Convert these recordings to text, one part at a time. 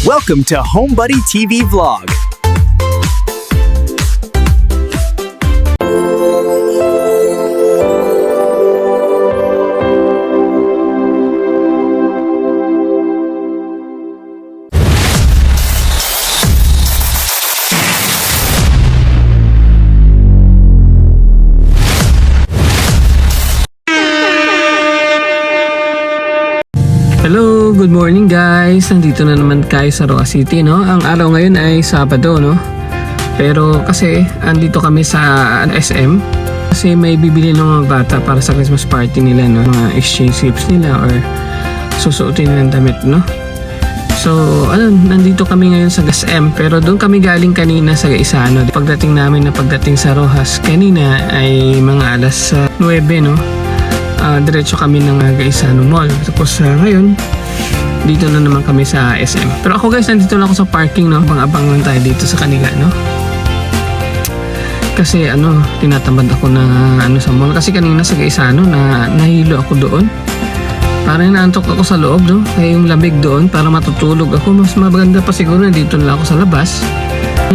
Welcome to HomeBuddy TV Vlog. Hello, good morning guys. Nandito na naman tayo sa Roa City, no? Ang araw ngayon ay Sabado, no? Pero kasi andito kami sa SM kasi may bibili ng mga bata para sa Christmas party nila, no? Mga exchange gifts nila or susuotin nilang damit, no? So, nandito kami ngayon sa SM pero doon kami galing kanina sa Gaisano. Pagdating sa Rojas kanina ay mga alas 9, no? Diretso kami ng Gaisano Mall. Tapos ngayon dito na naman kami sa SM. Pero ako guys, nandito lang ako sa parking, no? Abang-abang lang tayo dito sa kanila, no? Kasi tinatamad ako na sa mall. Kasi kanina sa Gaisano nahilo ako doon. Parang naantok ako sa loob, no? Kaya yung lamig doon para matutulog ako. Mas maganda pa siguro nandito na lang ako sa labas.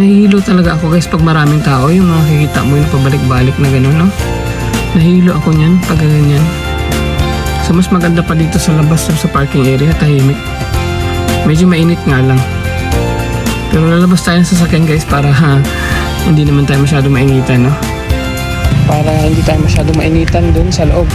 Nahihilo talaga ako guys pag maraming tao. Yung makikita mo yung pabalik-balik na gano'n, no? Nahihilo ako niyan pag ganyan. So mas maganda pa dito sa labas sa parking area, tahimik. Medyo mainit nga lang. Pero lalabas tayo sa sasakyan guys para hindi naman tayo masyado mainitan, no? Para hindi tayo masyado mainitan doon sa loob.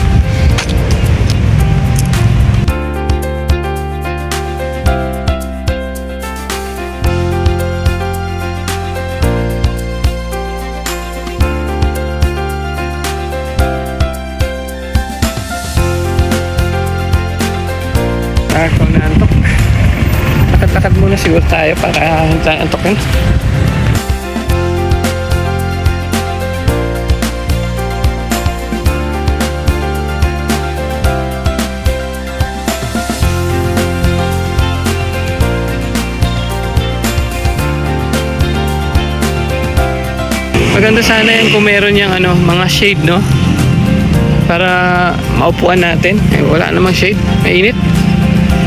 Kung naantok, lakad-lakad muna siguro tayo para hindi tayo antokin. Maganda sana yan kung meron yung mga shade, no? Para maupuan natin. Wala namang shade, mainit.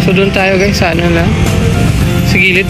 So doon tayo guys sa lang sa gilid.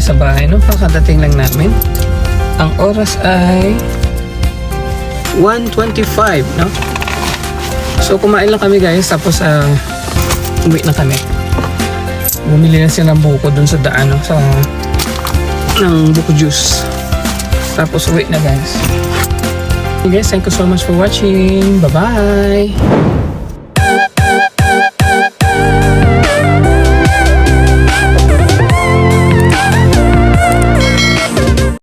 sa bahay, no? Kakadating lang namin. Ang oras ay 1:25, no? So kumain lang kami guys, tapos uwi na kami. Bumili na sila ng buko dun sa daan, no? Ng buko juice. Tapos uwi na guys. Okay guys, thank you so much for watching. Bye-bye!